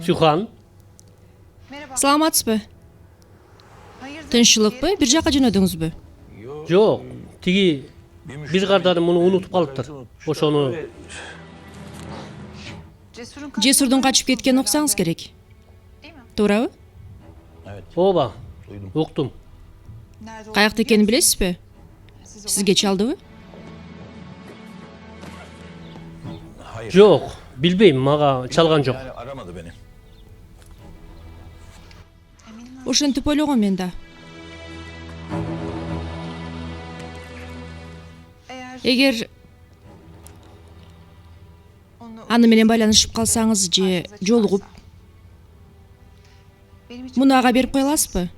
Sühan. Саламатсызбы? Тынччылыкпы? Бир жака жөнөдүңүзбү? Yok. Tigi bir kardeşim bunu unutup kalıptır. Oşonu. Жесурдун качып кеткенин уксаңыз керек. Туурабы? Oba. Uqtum. Каякта экенин билесизби? Сизге чалдыбы? Yok. Bilbeyim. Maga çalgan yok. Aramadı beni. Ошентип ойлогом мен да. Эгер аны менен байланышып калсаңыз же жолугуп, муну ага берип кое аласызбы?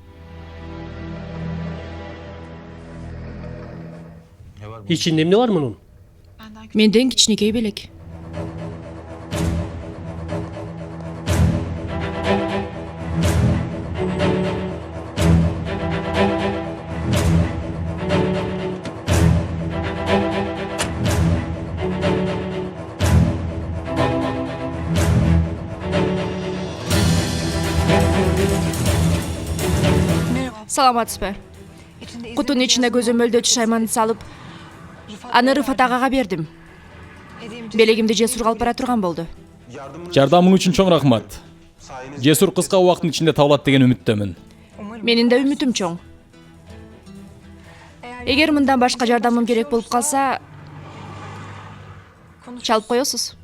İçinde ne var bunun? Менден кичинекей белек. Саламатсызбы? Кутунун ичинде көзөмөлдөчү шайманды салып, аны Рыфат агага бердим. Белегимди Жесурга алып бара турган болду. Жардамың үчүн чоң рахмат. Жесур кыска убакыттын ичинде табылат деген үмүттөмүн. Менин да үмүтүм чоң. Эгер мындан башка жардамым керек болуп калса, чалып коесуз.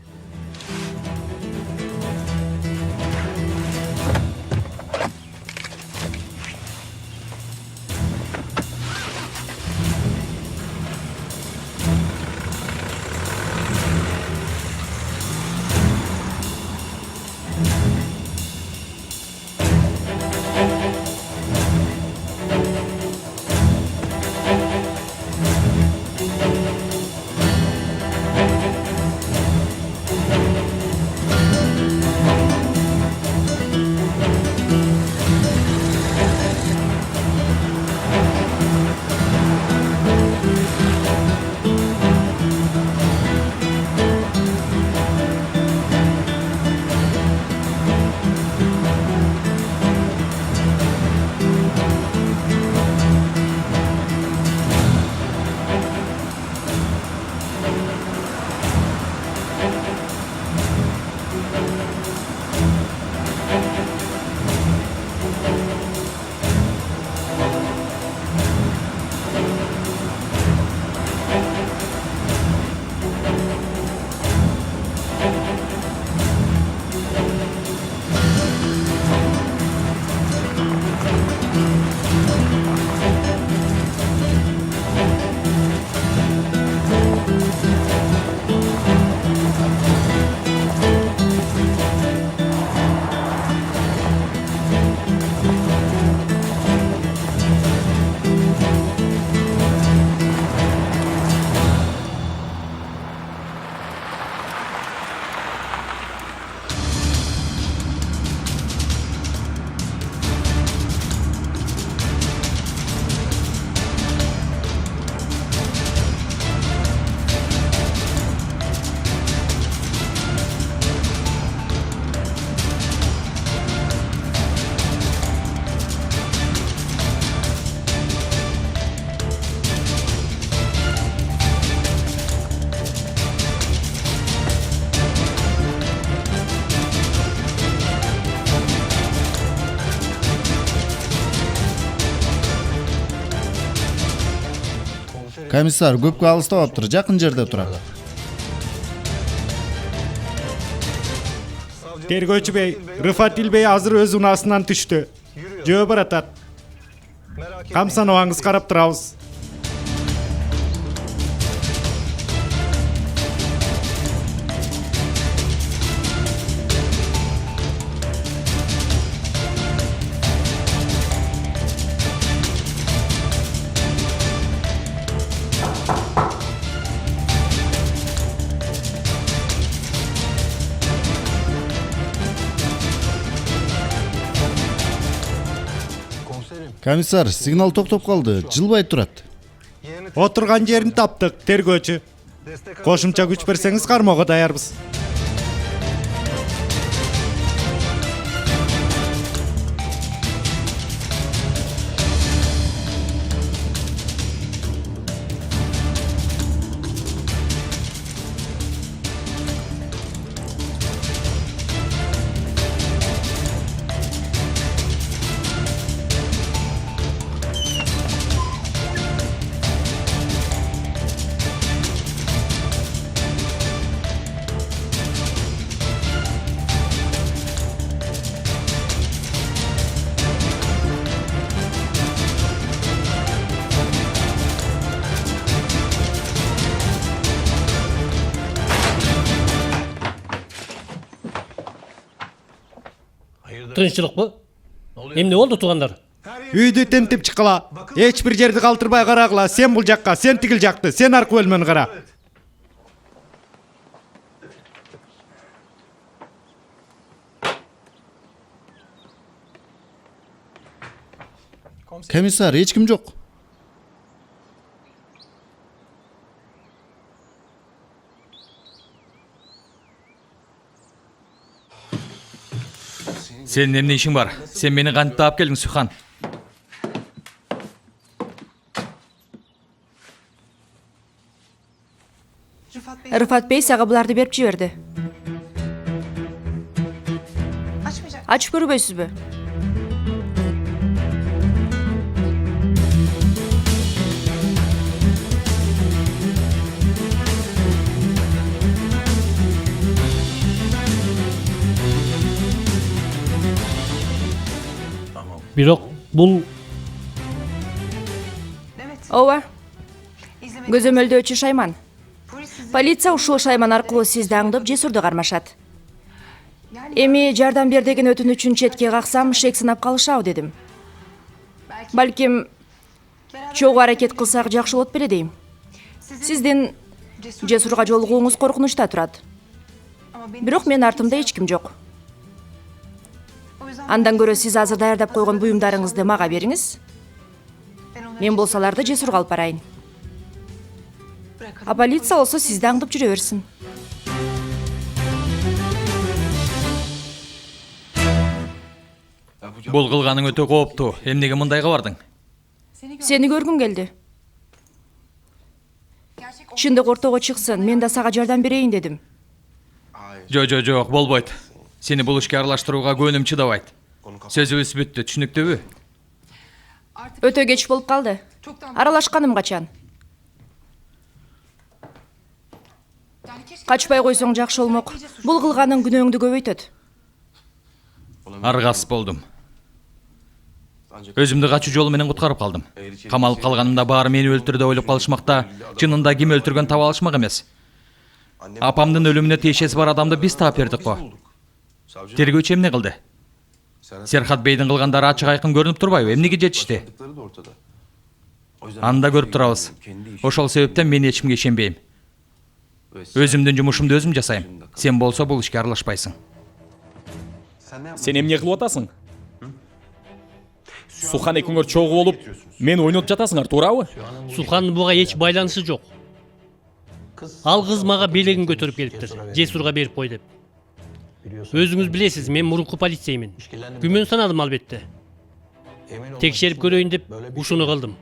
Комиссар көпкө алыстабаптыр, жакын жерде турат. Тергөөчү бей, Рыфат Илбей азыр өз унаасынан түштү. Жөө баратат. Камсаныбаңыз карап турабыз. Комиссар, сигнал токтоп калды, жылбай турат. Отурган жерин таптык, тергөөчү. Кошумча күч берсеңиз кармоого даярбыз. кыйынчылыкпы? Эмне болду туугандар? Үйдү тентип чыккыла. Эч бир жерди калтырбай карагыла. Сен бул жакка, сен тигил жакты, сен аркы бөлмөнү кара. Комиссар, эч ким жок. Senin emне ишиң бар? Сен мени кантип таап келдиң, Сүйхан? Рыфат бей сага буларды берип жиберди. Ачып көрбөйсүзбү? Бирок бул Ооба. Көзөмөлдөөчү Шайман. Полиция ушул Шайман аркылуу сизди аңдып Жесурду кармашат. Эми жардам бер деген өтүнүчүн четке каксам, шек сынап калышабы дедим. Балким чогуу аракет кылсак жакшы болот беле дейм. Сиздин Жесурга жолугууңуз коркунучта турат. Бирок менин артымда эч ким жок. Андан көрө сиз азыр даярдап койгон буюмдарыңызды мага бериңиз. Мен болсо аларды Жесурга алып барайын. А полиция болсо сизди аңдып жүрө берсин. Бул кылганың өтө кооптуу. Эмнеге мындайга бардың? Сени көргүм келди. Чындык ортого чыксын, мен да сага жардам берейин дедим. Жок, болбойт. Сени бул ишке аралаштырууга көөнүм чыдабайт. Сөзүбүз бүттү, түшүнүктүүбү? Өтө кеч болуп калды. Аралашканым качан? Качпай койсоң жакшы болмок. Бул кылганың күнөөңдү көбөйтөт. Аргас болдум. Өзүмдү качуу жолу менен куткарып калдым. Камалып калганымда баары мени өлтүрдү деп ойлоп калышмакта, чынында ким өлтүргөн таба алышмак эмес. Апамдын өлүмүнө тиешеси бар адамды биз таап бердик го. Тергөөчү эмне кылды? Серхат бейдин кылгандары ачык айкын көрүнүп турбайбы? Эмнеге жетишти? Анда көрүп турабыз. Ошол себептен мен эч кимге ишенбейм. Өзүмдүн жумушумду өзүм жасайм. Сен болсо бул ишке аралашпайсың. Сен эмне кылып атасың? Сухан экөөңөр чогуу болуп, мен ойнотуп жатасыңар, туурабы? Сухандын буга эч байланышы жок. Ал кыз мага белегин көтөрүп келиптир. Жесурга берип кой деп. Өзүңүз билесиз, мен мурунку полицеймин. Күмөн санадым албетте. Текшерип көрөйүн деп ушуну кылдым.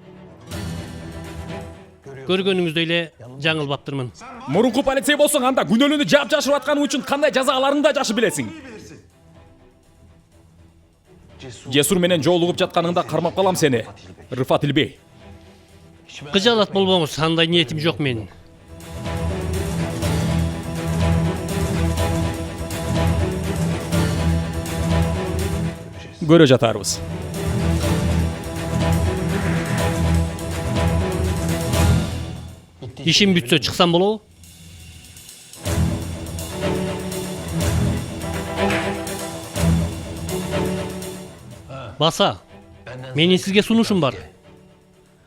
Көргөнүңүздөй эле жаңылбаптырмын. Мурунку полицей болсоң, анда күнөөлүүнү жаап жашырып атканың үчүн кандай жаза аларыңды да жакшы билесиң. Жесур менен жолугуп жатканыңда кармап калам сени, Рыфат Илбей. Кыжалат болбоңуз, андай ниетим жок менин. Көрө жатарбыз. Ишим бүтсө чыксам болобу? Баса, менин сизге сунушум бар.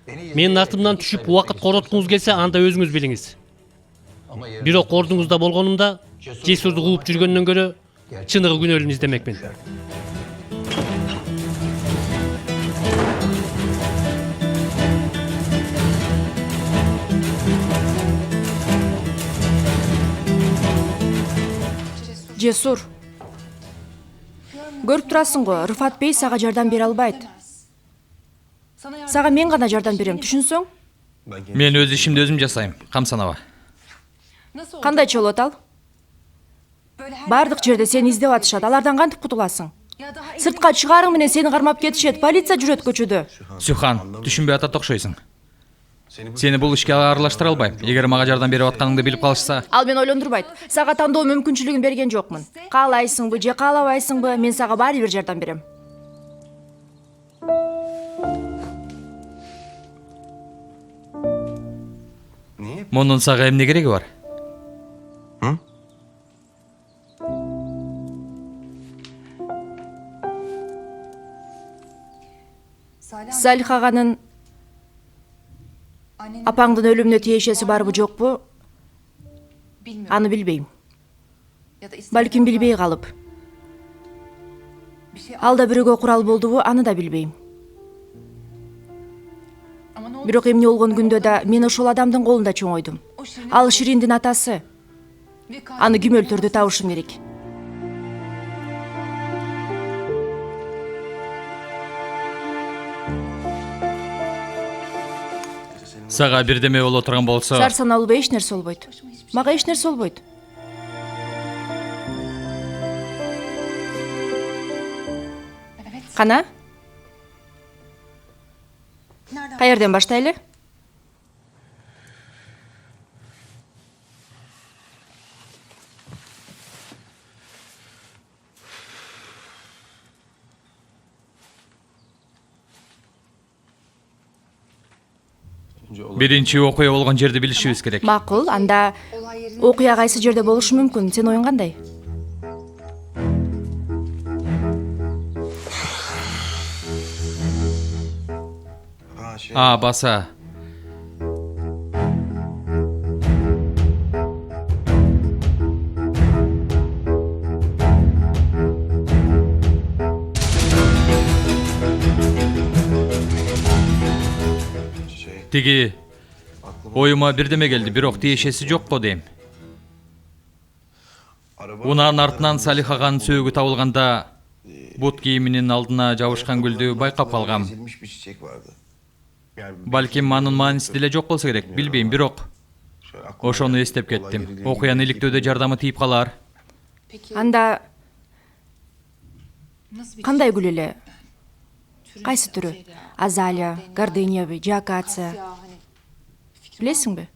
Менин артымдан түшүп убакыт короткуңуз келсе, анда өзүңүз билиңиз. Бирок ордуңузда болгонумда Жесурду кууп жүргөндөн көрө чыныгы күнөөлүүнү издемекмин. Жесур. Көрүп турасың го, Рыфат бей сага жардам бере албайт. Сага мен гана жардам берем, түшүнсөң? Мен өз ишимди өзүм жасайм, камсанаба. Кандайча болот ал? Бардык жерде сени издеп атышат, алардан кантип кутуласың? Сыртка чыгарың менен сени кармап кетишет, полиция жүрөт көчөдө. Сүйхан, түшүнбөй атат окшойсуң. Сени бул ишке аралаштыра албайм. Эгер мага жардам берип атканыңды билип калышса, Ал мени ойлондурбайт. Сага тандоо мүмкүнчүлүгүн берген жокмун. Каалайсыңбы же каалабайсыңбы, мен сага баары бир жардам берем. мунун сага эмне кереги бар? Салих аганын апаңдын өлүмүнө тиешеси барбы жокпу? Аны билбейм. Балким билбей калып. Алда бирөөгө курал болдубу? Аны да билбейм. Бирок эмне болгон күндө да мен ошол адамдын колунда чоңойдум. Ал Шириндин атасы. Аны ким өлтүрдү табышым керек. Сага бирдеме боло турган болсо, Сар саналуу эч нерсе болбойт. Мага эч нерсе болбойт. Кана? Каерден баштайлы? биринчи окуя болгон жерди билишибиз керек. Макул, анда окуя кайсы жерде болушу мүмкүн? Сен оюң кандай? Баса. Тиги оюма бирдеме келди, бирок тиешеси жок го дейм. Унаанын артынан Салих аганын сөөгү табылганда бут кийиминин алдына жабышкан гүлдү байкап калгам. Балким анын мааниси деле жок болсо керек, билбейм, бирок ошону эстеп кеттим. Окуяны иликтөөдө жардамы тийип калар. Анда кандай гүл эле? Кайсы түрү? Азалия, гардениябы, жакация. Билесиңби?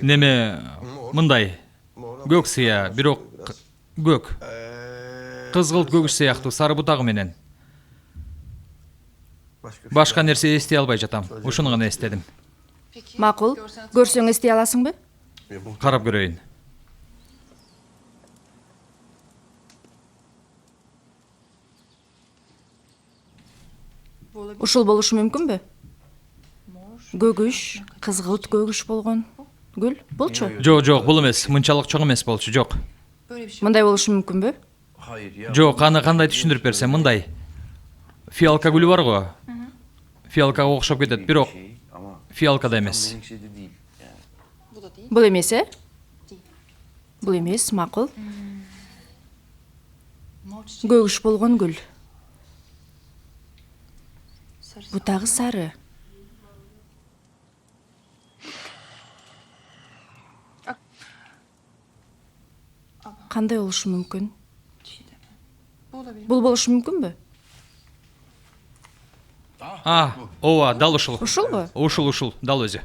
Неме мындай көк сыя, бирок көк. Кызгылт көгүш сыяктуу сары бутагы менен. Башка нерсе эстей албай жатам. Ушуну гана эстедим. Макул, көрсөң эстей аласыңбы? Карап көрөйүн. Ушул болушу мүмкүнбү? Көгүш, кызгылт көгүш болгон гүл болчу. Жок, бул эмес. Мынчалык чоң эмес болчу, жок. Мындай болушу мүмкүнбү? Жок, аны кандай түшүндүрүп берсем, мындай. Фиалка гүлү бар го. Фиалкага окшоп кетет, бирок фиалка да эмес. Бул эмес, э? Бул эмес, макул. Көгүш болгон гүл. Бутагы сары. Кандай болушу мүмкүн? Бул болушу мүмкүнбү? Ооба, дал ушул. Ушулбу? Ушул, дал өзү.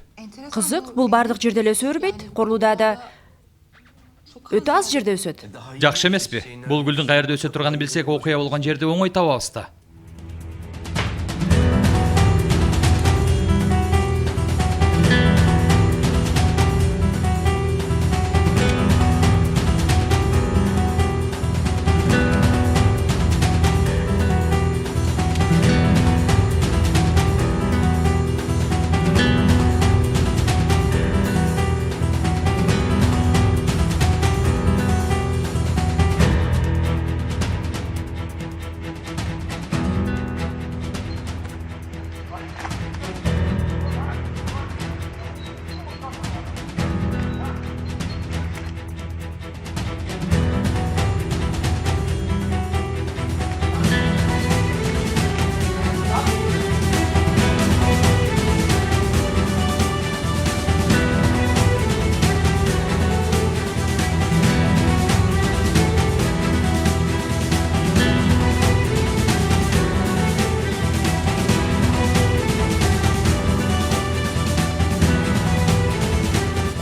Кызык, бул бардык жерде эле өсө бербейт. Корлуда да өтө аз жерде өсөт. Жакшы эмеспи? Бул гүлдүн каерде өсө турганын билсек, окуя болгон жерди оңой табабыз да.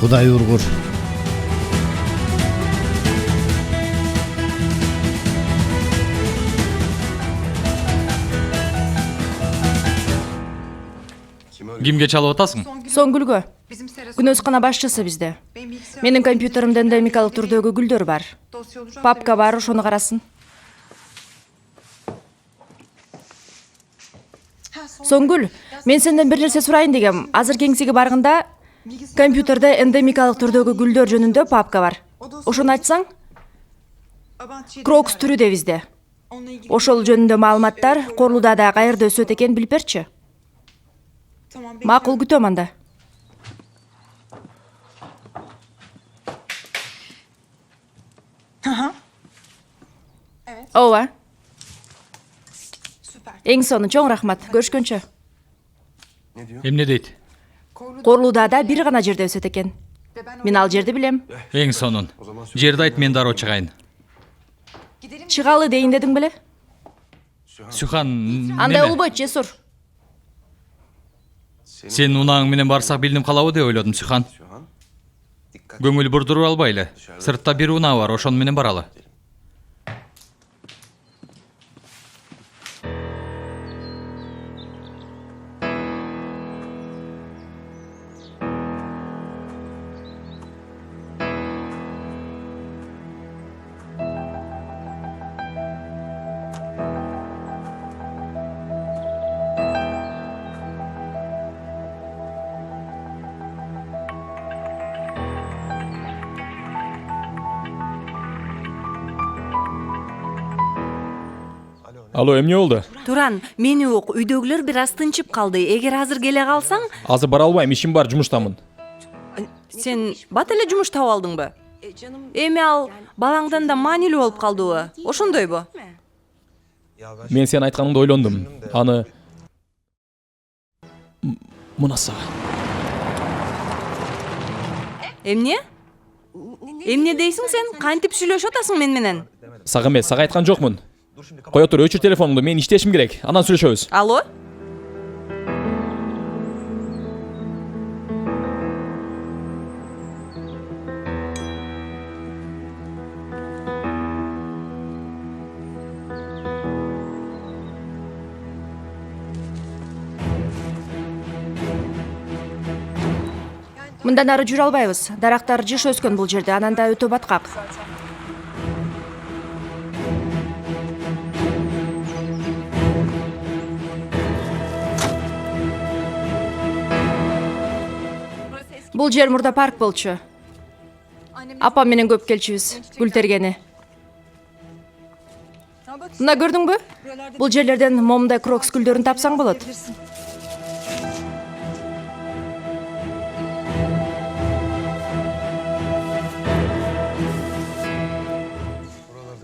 Кудай ургур. Кимге чалып атасың? Соңгүлгө. Күнөзкана башчысы бизде. Менин компьютеримде эндемикалык түрдөгү гүлдөр бар. Папка бар, ошону карасын. Соңгүл, мен сенден бир нерсе сурайын дегем. Азыр кеңсеге барганда компьютерде эндемикалык түрдөгү гүлдөр жөнүндө папка бар. Ошону ачсаң, крокус түрү де бизде. Ошол жөнүндө маалыматтар Корлуудада каерде өсөт экен билип берчи. Макул, күтөм анда. Ооба. Эң сону чоң рахмат. Көрүшкөнчө. Эмне дейт? Корлуудада бир гана жерде өсөт экен. Мен ал жерди билем. Эң сонун. Жерди айт, мен дароо чыгайын. Чыгалы дейин дедиң беле? Сюхан, Андай неме? болбойт, Жесур. Сен унааң менен барсак билдим калабы деп ойлодум, Сюхан. Көңүл бурдуруп албайлы. Сыртта бир унаа бар, ошону менен баралы. Алло, эмне болду? Туран, мени ук, үйдөгүлөр бир аз тынчып калды. Эгер азыр келе калсаң, Азыр бара албайм, ишим бар, жумуштамын. сен бат эле жумуш таап алдыңбы? Эми ал балаңдан да маанилүү болуп калдыбы? Ошондойбу? Мен сен айтканыңды ойлондум. Аны мунаса. Эмне? Эмне дейсиң сен? Кантип сүйлөшүп атасың мен менен? Сага эмес, сага айткан жокмун. Кое тур, өчүр телефонуңду, мен иштешим керек. Андан сүйлөшөбүз. Алло? Мындан ары жүрө албайбыз. Дарактар жыш өскөн бул жерде, анан да өтө баткак. Бул жер мурда парк болчу. Апам менен көп келчүбүз, гүл тергени. Мына көрдүңбү? Бул жерлерден момундай крокус гүлдөрүн тапсаң болот.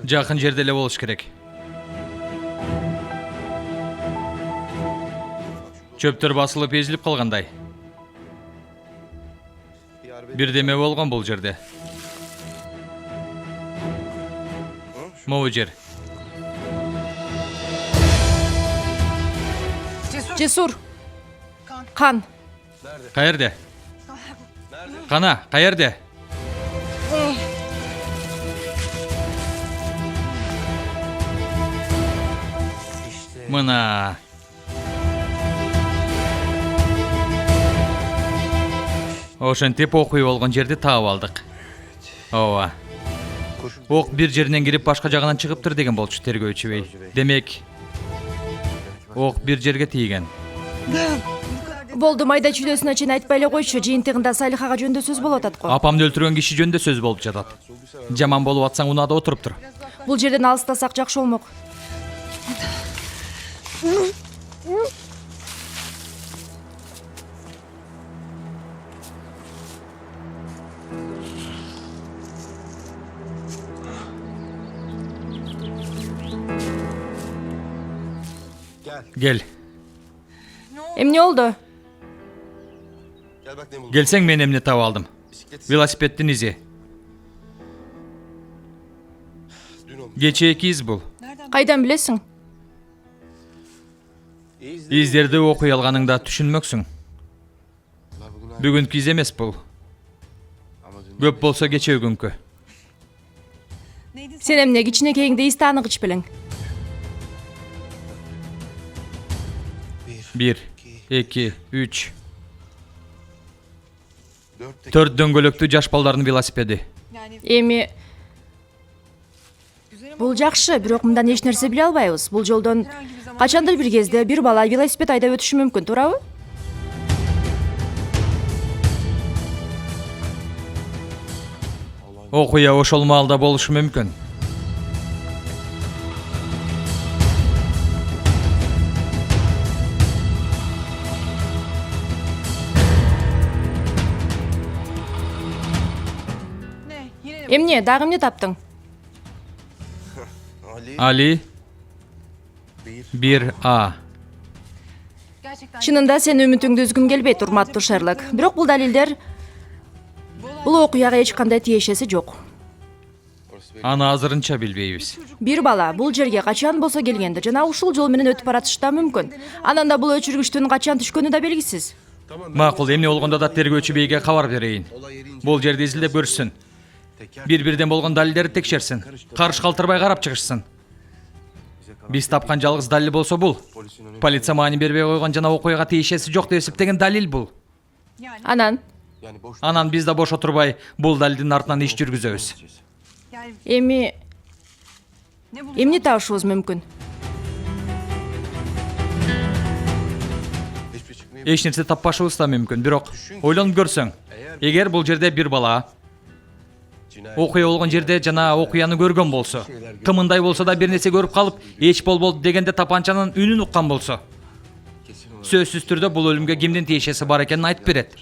Жакын жерде эле болуш керек. Чөптөр басылып эзилип калгандай. Бирдеме болгон бул жерде. Могу жер. Жесур. Кан. Каерде? Кана, каерде? Мына. Ошентип окуй болгон жерди таап алдык. Ооба. Ок бир жеринен кирип башка жагынан чыгыптыр деген болчу тергөөчү бей. Демек, ок бир жерге тийген. Болду, майда чүйдөсүнө чейин айтпай эле койчу. Жыйынтыгында Салихага жөнүндө сөз болуп атат го. Апамды өлтүргөн киши жөнүндө сөз болуп жатат. Жаман болуп атсаң унаада отуруп тур. Бул жерден алыстасак жакшы болмок. Gel. Эмне болду? Gelсең мен эмне таап алдым. Велосипеддин изи. Кечээ из бул. Кайдан билесиң? Издерди окуй алганыңда түшүнмөксүң. Бүгүнкү из эмес бул. Көп болсо кечээ күнкү. Сен эмне кичинекейиңде из тааныгыч белең? 1, 2, 3. 4 дөңгөлөктүү жаш балдардын велосипеди. Эми бул жакшы, бирок мындан эч нерсе биле албайбыз. Бул жолдон Качандыр бир кезде бир бала велосипед айдап өтүшү мүмкүн, туурабы? Окуя ошол маалда болушу мүмкүн. Эмне, дагы эмне таптың? Али 1А. Чынында сен үмүтүңдү үзгүм келбейт, урматтуу Шерлок. Бирок бул далилдер бул окуяга эч кандай тиешеси жок. Аны азырынча билбейбиз. Бир бала бул жерге качан болсо келгенди жана ушул жол менен өтүп баратышы да мүмкүн. Анан да бул өчүргүчтүн качан түшкөнү да белгисиз. Макул, эмне болгондо да тергөөчү бейге кабар берейин. Бул жерди изилдеп көрүшсүн. Бир-бирден болгон далилдерди текшерсин. Карыш калтырбай карап чыгышсын. Биз тапкан жалгыз далил болсо бул. Полиция маани бербей койгон жана окуяга тиешеси жок деп эсептеген далил бул. Анан биз да бош отурбай бул далилдин артынан иш жүргүзөбүз. Эмне табышыбыз мүмкүн? Эч нерсе таппашыбыз да мүмкүн, бирок ойлонуп көрсөң, эгер бул жерде бир бала окуя болгон жерде жана окуяны көргөн болсо, кымындай болсо да бир нерсе көрүп калып, эч болболду дегенде тапанчанын үнүн уккан болсо, сөзсүз түрдө бул өлүмгө кимдин тиешеси бар экенин айтып берет.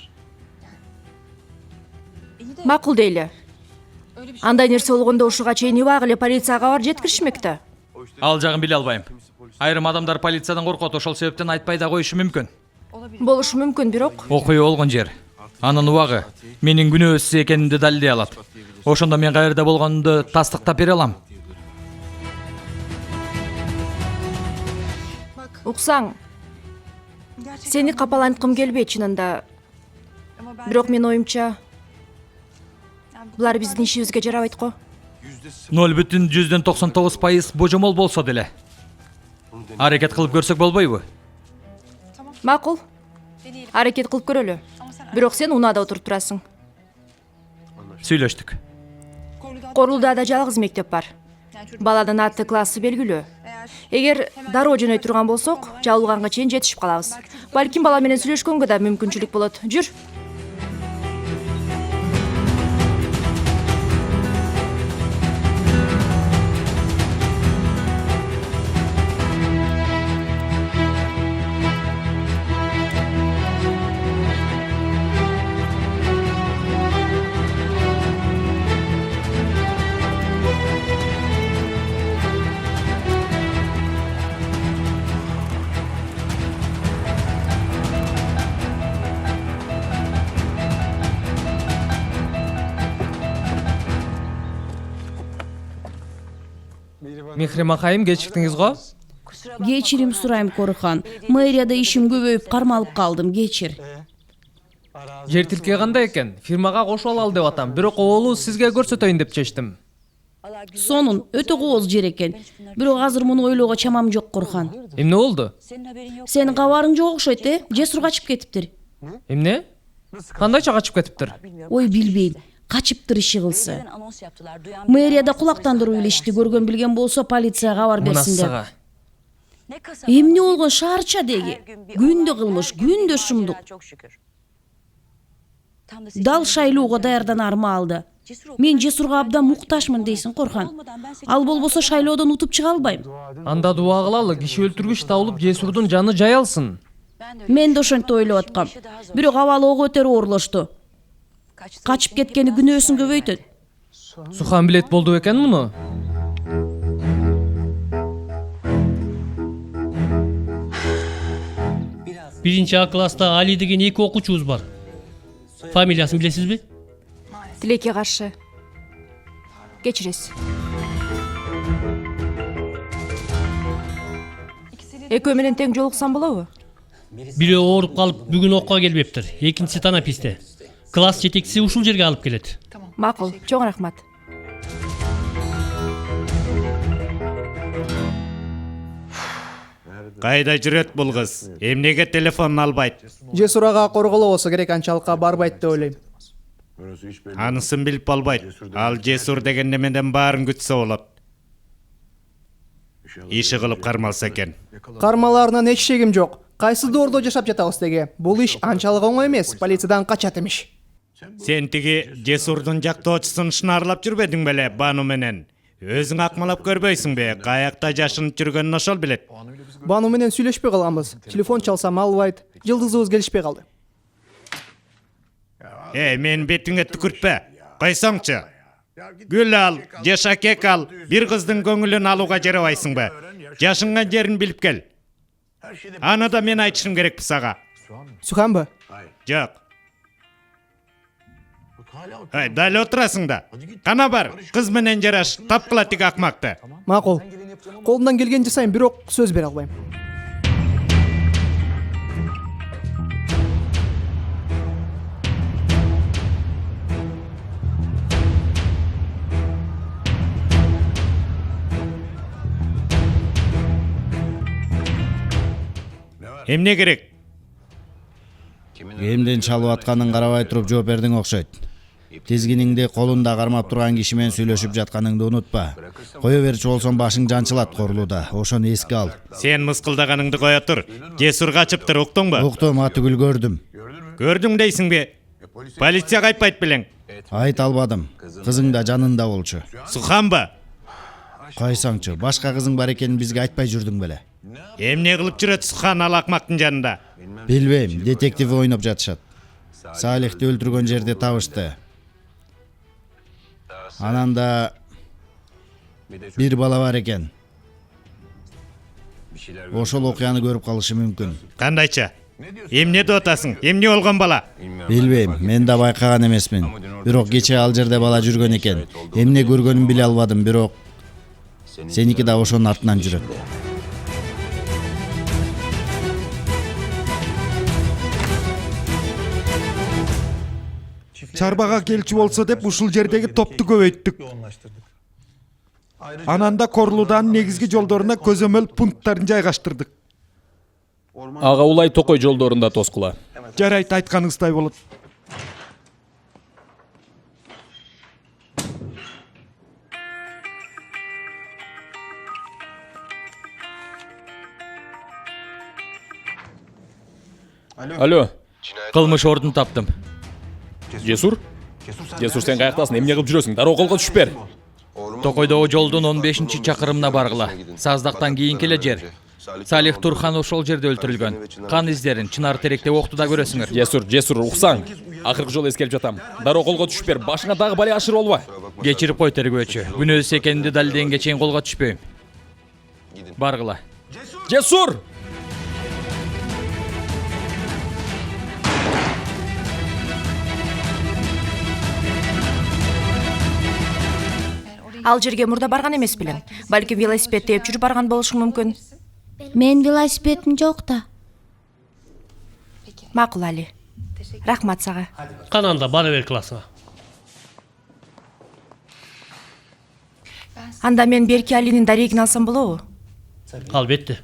Макул дейли. Андай нерсе болгондо ушуга чейин убак эле полицияга кабар жеткиришмек да. Ал жагын биле албайм. Айрым адамдар полициядан коркот, ошол себептен айтпай да коюшу мүмкүн. Болушу мүмкүн, бирок Окуя болгон жер, анын убагы менин күнөөсүз экенимди далилдей алат. Ошондо мен каерде болгонумду тастыктап бере алам. уксаң, сени капаланткым келбейт чынында. Бирок менин оюмча, булар биздин ишибизге жарабайт го. 0,99% божомол болсо деле аракет кылып көрсөк болбойбу? Макул. Аракет кылып көрөлү. Бирок сен унаада отуруп турасың. Сүйлөштүк. Корулдаада жалгыз мектеп бар. Баладын аты классы белгилүү. Эгер дароо жөнөй турган болсок, жабылганга чейин жетишип калабыз. Балким бала менен сүйлөшкөнгө да мүмкүнчүлүк болот. Жүр. Мехриман хайым, кечиктиңиз го? Кечирим сурайм Корухан. Мэрияда ишим көбөйүп кармалып калдым, кечир. Жер тилке кандай экен? Фирмага кошуп алалы деп атам. Бирок оолу сизге көрсөтөйүн деп чечтим. Сонун өтө кооз жер экен. Бирок азыр муну ойлоого чамам жок, Корухан. Эмне болду? Сенин кабарың жок окшойт, Жесур качып кетиптир. Эмне? Кандайча качып кетиптир? Ой, билбейм. Качыптыр иши кылсы. Мэрияда кулактандыруу илишти, көргөн билген болсо полицияга кабар берсин деп. Эмне болгон шаарча деги? Күндө кылмыш, күндө шумдук. Дал шайлоого даярданаар маалда. Мен Жесурга абдан мукташмын дейсиң, Корхан. Ал болбосо шайлоодон утуп чыга албайм. Анда дуа кылалы, киши өлтүргүч табылып Жесурдун жаны жай алсын. Мен да ошентип ойлоп аткам. Бирок абалы ого өтөр оорлошту. Качып кеткени күнөөсүн көбөйтөт. Сухан билет болду экен муну? Биринчи А класста Али деген эки окуучубуз бар. Фамилиясын билесизби? Тилекке каршы. Кечиресиз. Экөө менен тең жолуксам болобу? Бирөө ооруп калып бүгүн окууга келбептир. Экинчиси танаписте. Класс жетекчиси ушул жерге алып келет. Макул, чоң рахмат. Кайда жүрөт бул кыз? Эмнеге телефонун албайт? Жесур ага корголоо болсо керек, анчалыкка барбайт деп ойлойм. Анысын билип болбойт. Ал Жесур деген немеден баарын күтсө болот. иши кылып кармалса экен. Кармаларынан эч шегим жок. Кайсы доордо жашап жатабыз деге. Бул иш анчалык оңой эмес, полициядан качат имиш. Сен тиги Жесурдун жактоочусун шынарлап жүрбөдүң беле Бану менен? Өзүң акмалап көрбөйсүң бе? Каякта жашынып жүргөнүн ошол билет. Бану менен сүйлөшпөй калганбыз. Телефон чалсам албайт. Жылдызыбыз келишпей калды. Мен бетиңе түкүртпө. Койсоңчу. Гүл ал, же шакек ал, бир кыздын көңүлүн алууга жарабайсыңбы? Жашынган жерин билип кел. Аны да мен айтышым керекпи сага? Суханбы? Жок. Дал отурасың да. Кана бар, кыз менен жараш, тапкыла тиги акмакты. Макул. Колумдан келген жасайм, бирок сөз бере албайм. Эмне керек? Эмден чалып атканын карабай туруп жооп бердиң окшойт. Тизгиниңди колунда кармап турган киши менен сүйлөшүп жатканыңды унутпа. Кое берчү болсоң башың жанчылат корулуда. Ошону эске ал. Сен мыскылдаганыңды коя тур. Жесур качыптыр, уктуңбу? Уктум, атүгүл көрдүм. Көрдүң дейсиңби? Полицияга айтпайт белең. Айта албадым. Кызың да жанында болчу. Суханбы? Койсоңчу, башка кызың бар экенин бизге айтпай жүрдүң беле? Эмне кылып жүрөт Сухан ал акмактын жанында? Билбейм, детектив ойноп жатышат. Салихти өлтүргөн жерде табышты. Анан да бир бала бар экен. Ошол окуяны көрүп калышы мүмкүн. Кандайча? Эмне деп атасың? Эмне болгон бала? Билбейм, мен да байкаган эмесмин. Бирок кече ал жерде бала жүргөн экен. Эмне көргөнүн биле албадым, бирок сеники да ошонун артынан жүрөт. Чарбага келчү болсо деп ушул жердеги топту көбөйттүк. Анан да Корлуданын негизги жолдоруна көзөмөл пункттарын жайгаштырдык. Ага улай Токой жолдорунда тоскула. Жарайт, айтканыңыздай болот. Алло, Кылмыш ордун таптым. Жесур? Жесур, сен каяктасың? Эмне кылып жүрөсүң? Дароо колго түшүп бер. Токойдогу жолдун 15-чакырымына баргыла. Саздактан кийинки эле жер. Салих Турхан ошол жерде өлтүрүлгөн. Кан издерин чынар теректе октуда көрөсүңөр. Жесур, уксаң. Акыркы жолу эскелип жатам. Дароо колго түшүп бер. Башыңа дагы бали ашыр болбой. Кечирип кой тергөөчү. Күнөөсүз экенинди далилдегенге чейин колго түшпөйм. Баргыла. Жесур! Ал жерге мурда барган эмес белең. Балким велосипед тээп жүрүп барган болушу мүмкүн. Мен велосипедим жок да. Макул Али. Рахмат сага. Кананда бара бер классыңа. Анда мен берки Алинин дарегин алсам болобу? Албетте.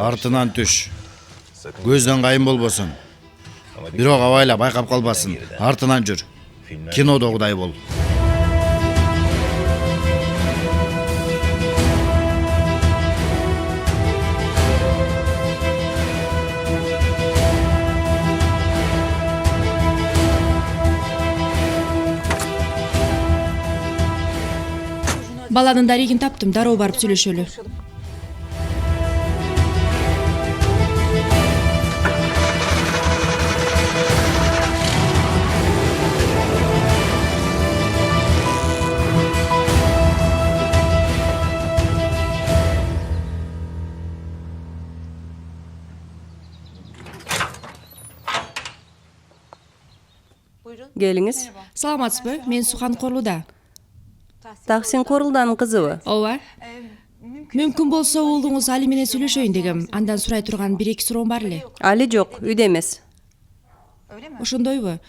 Артынан түш. Көздөн кайын болбосун. Бирок абайла байкап калбасын. Артынан жүр. Кинодогудай бол. Баланын дарегин таптым, дароо барып сүйлөшөлү. Келиңиз. Саламатсызбы? Мен Сухан Корлуда. Таксин Корулданын кызыбы? Ооба. Мүмкүн болсо уулуңуз Али менен сүйлөшөйүн дегем. Андан сурай турган 1-2 суроом бар эле. Али жок, үйдө эмес. Ошондойбу?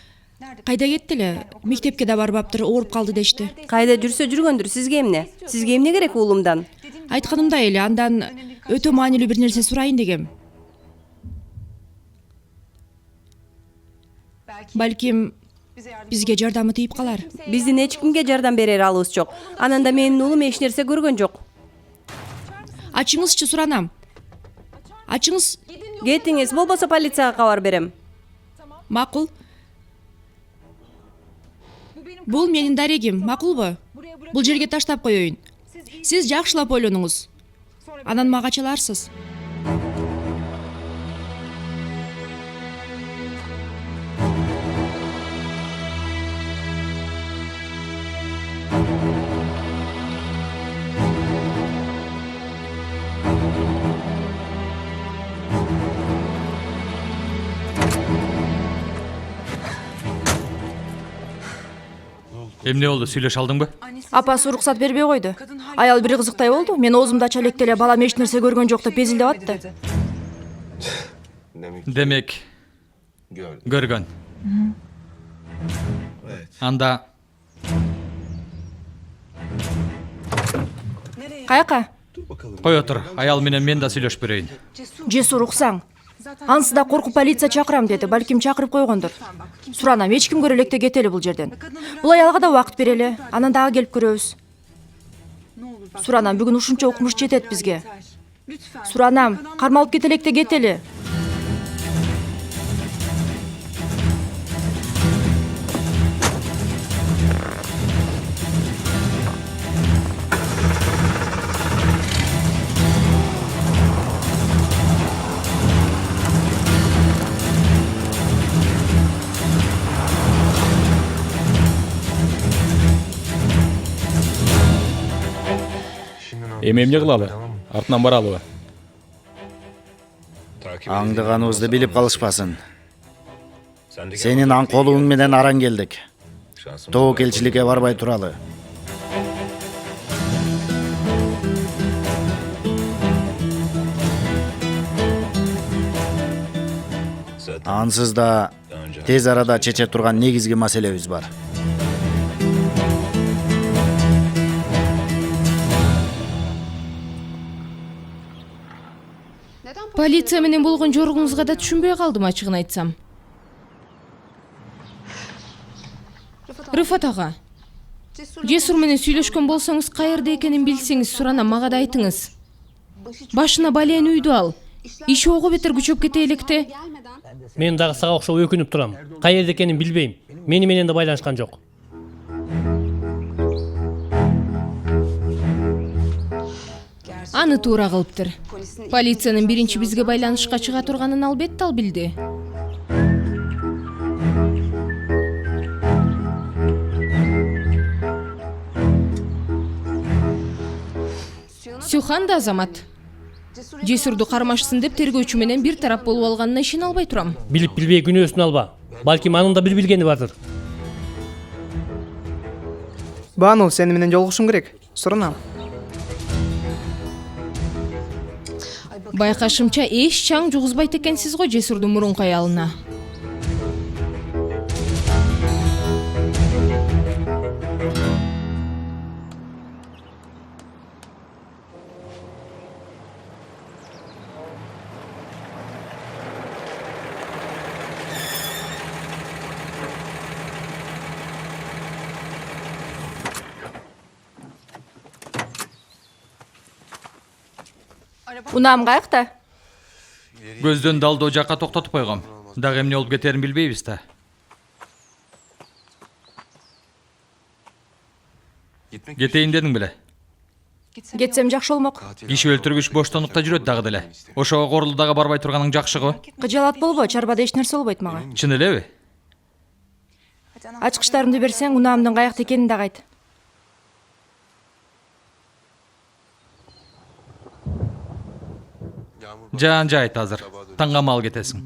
Кайда кетти эле? Мектепке да барбаптыр, ооруп калды дешти. Кайда жүрсө жүргөндүр, сизге эмне? Сизге эмне керек уулумдан? Айтканымдай эле, андан өтө маанилүү бир нерсе сурайын дегем. Балким бизге жардамы тийип калар. Биздин эч кимге жардам берер алыбыз жок. Ананда менин уулум эч нерсе көргөн жок. Ачыңызчы, суранам. Ачыңыз. Кетиңиз, болбосо полицияга кабар берем. Макул. Бул менин дарегим, макулбу? Бул жерге таштап коеюн. Сиз жакшылап ойлонуңуз. Анан мага чаларсыз. Эмне болду, сүйлөшө алдыңбы? Апасы уруксат бербей койду. Аял бир кызыктай болду. Мен оозумду ача электе эле балам эч нерсе көргөн жок деп безилдеп атты. Демек, көргөн. Анда Каяка? кой отур, аял менен мен да сүйлөшүп берейин. Жесур уксаң. Ансы да коркуп полиция чакырам деди. Балким чакырып койгондур. Суранам, эч ким көрө электе кетели бул жерден. Бул аялга да убакыт берели. Анан дагы келип көрөбүз. Суранам, бүгүн ушунча укмуш жетет бизге. Суранам, кармалып кете электе кетели. Эми эмне кылалы? Артынан баралыбы? Аңдыганыбызды билип калышпасын. Сенин аңкоолугуң менен араң келдик. Тобок элчиликке барбай туралы. Ансыз да тез арада чече турган негизги маселебиз бар. Полиция менен болгон жоругуңузга да түшүнбөй калдым, ачыгын айтсам. Рыфат ага, Жесур менен сүйлөшкөн болсоңуз, каерде экенин билсеңиз, суранам, мага да айтыңыз. Башына бален үйдү ал. Иши ого бетер күчөп кете электе. Мен дагы сага окшоп өкүнүп турам. Каерде экенин билбейм. Мени менен да байланышкан жок. Аны туура кылыптыр. Полициянын биринчи бизге байланышка чыга турганын албетте ал билди. Сухан да Азамат. Жесурду кармашсын деп тергөөчү менен бир тарап болуп алганына ишене албай турам. Билип билбей күнөөсүн алба. Балким анын да бир билгени бардыр. Бану, сени менен жолугушум керек. Суранам. Байкашымча эч чаң жугузбайт экенсиз го Жесурдун мурунку аялына. Унам каякта? Көздөн далдоо жакка токтотуп койгом. Дагы эмне болуп кетерин билбейбиз да. Кетейин дедиң беле? Кетсем жакшы болмок. Киши өлтүргүч боштондукта жүрөт дагы деле. Ошого Корулдага барбай турганың жакшы го. Кыжалат болбо, чарбада эч нерсе болбойт мага. Чын элеби? Ачкычтарымды берсең, унаамдын каякта экенин дагы айт. Жан айт азыр. Таңга мал кетесиң.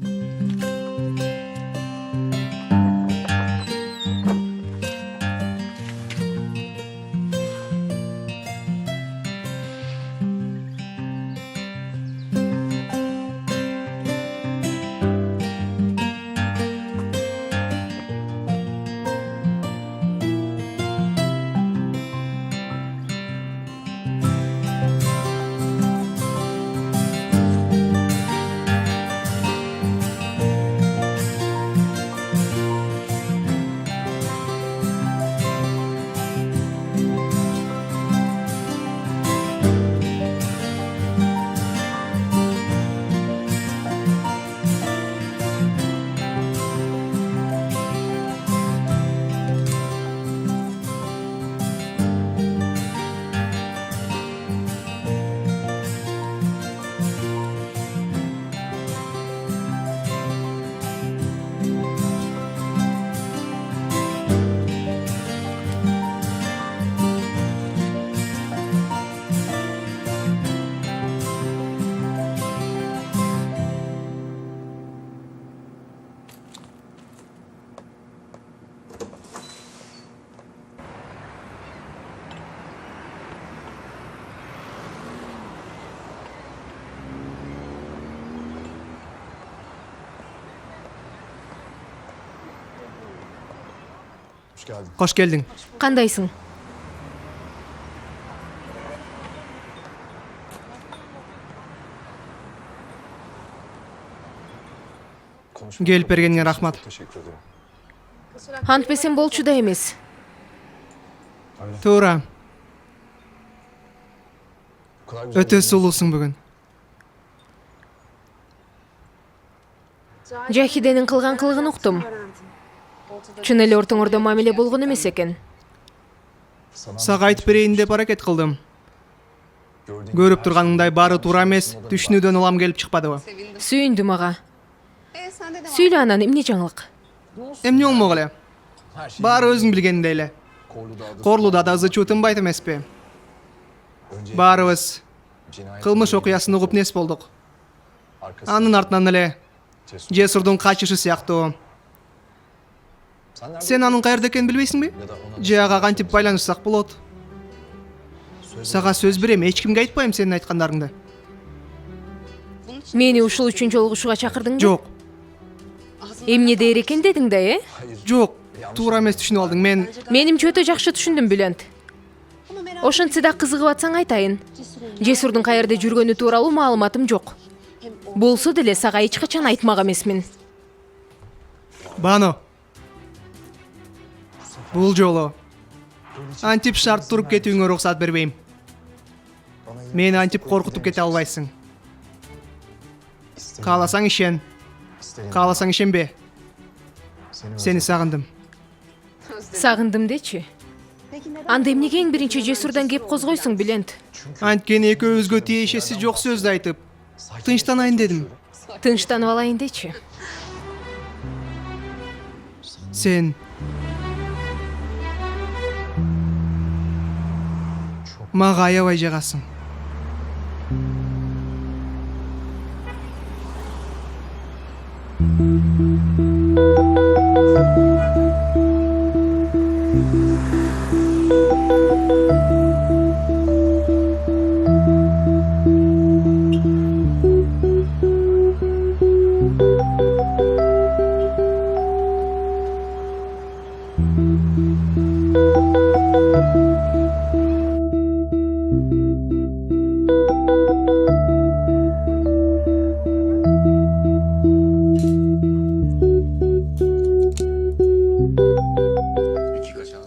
Кош келдиң. Кандайсың? Келип бергениңе рахмат. Антпесем болчу да эмес. Туура. Өтө сулуусуң бүгүн. Жахиденин кылган кылыгын уктум. Чын эле ортоңордо мамиле болгон эмес экен. Сага айтып берейин деп аракет кылдым. Көрүп турганыңдай баары туура эмес, түшүнүүдөн улам келип чыкпадыбы? Сүйүндүм ага. Сүйлө анан эмне жаңылык? Эмне болмок эле? Баары өзүң билгениндей эле. Корлуда да ызы чуу тынбайт эмеспи? Баарыбыз кылмыш окуясын угуп нес болдук. Анын артынан эле Жесурдун качышы сыяктуу. Сен анын каерде экенин билбейсиңби? Же ага кантип байланышсак болот? Сага сөз берем, эч кимге айтпайм сенин айткандарыңды. Мени ушул үчүн жолугушууга чакырдыңбы? Жок, Эмне дээр экен дедиң да, жок. Туура эмес түшүнүп алдың. Менимче өтө жакшы түшүндүм, Бүлөнд. Ошентсе да кызыгып атсаң айтайын. Жесурдун каерде жүргөнү тууралуу маалыматым жок. Болсо деле сага эч качан айтмак эмесмин. Бано. Бул жолу антип шарт туруп кетүүңө уруксат бербейм. Мени антип коркутуп кете албайсың. Кааласаң ишен, кааласаң ишенбе. Сени сагындым. Сагындым дечи. Анда эмнеге эң биринчи Жесурдан кеп козгойсуң, Бүлөнд? Анткени экөөбүзгө тиешеси жок сөздү айтып, тынчтанайын дедим. Тынчтанып алайын дечи. Сен мага аябай жагасың.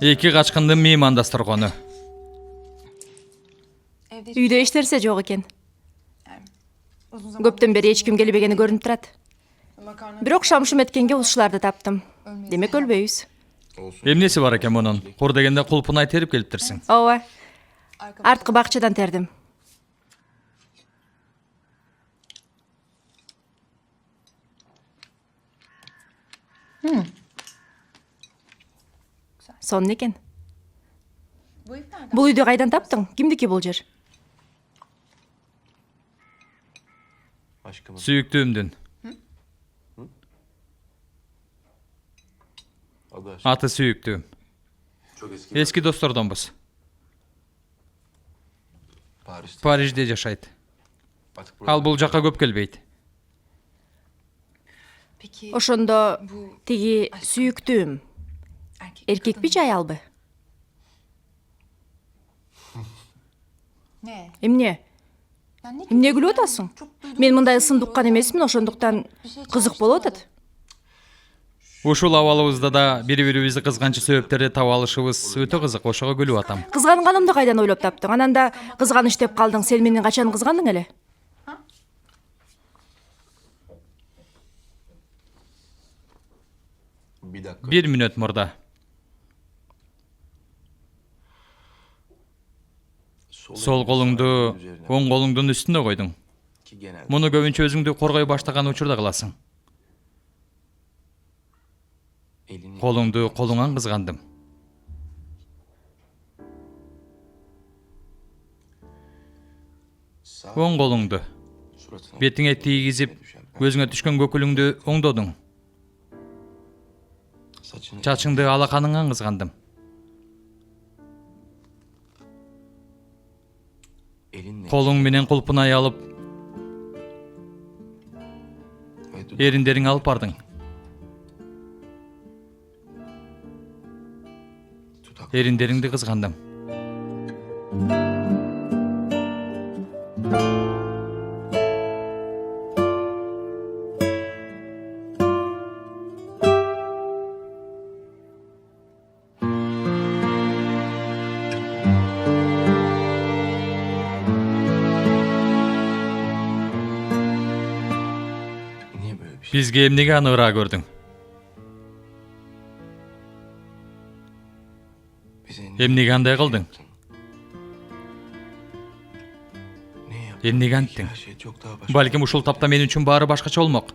Эки качкындын меймандастыргону. Үйдө эч нерсе жок экен. Көптөн бери эч ким келбегени көрүнүп турат. Бирок шамшым эткенге ушуларды таптым. Демек өлбөйбүз. Эмнеси бар экен мунун? Кур дегенде кулпунай терип келиптирсиң. Ооба. Арткы бакчадан тердим. Сонун экен. Бул үйдү кайдан таптың? Кимдики бул жер? Сүйүктүүмдүн. Аты Сүйүктүү. Эски достордонбуз. Парижде жашайт. Ал бул жакка көп келбейт. Ошондо тиги сүйүктүүм эркекпи же аялбы? Эмне? Эмне күлүп атасың? Мен мындай ысымды уккан эмесмин, ошондуктан кызык болуп атат. Ушул абалыбызда да бири-бирибизди кызганчы себептерди таба алышыбыз өтө кызык, ошого күлүп атам. Кызганганымды кайдан ойлоп таптың? Анан да кызганыч деп калдың. Сен мени качан кызгандың эле? Бир мүнөт мурда. Сол колуңду оң колуңдун үстүнө койдуң. Муну көбүнчө өзүңдү коргой баштаган учурда кыласың. Колуңду колуңан кызгандым. Оң колуңду бетиңе тийгизип, көзүңө түшкөн көкүлүңдү оңдодуң. Чачыңды алаканыңан кызгандым. Колуң менен кулпунай алып, эриндериң алып бардың. Эриндериңди кызгандым. Бизге эмнеге аныгыраак көрдүң? Эмнеге андай кылдың? Эмнеге анттың? Балким ушул тапта мен үчүн баары башкача болмок.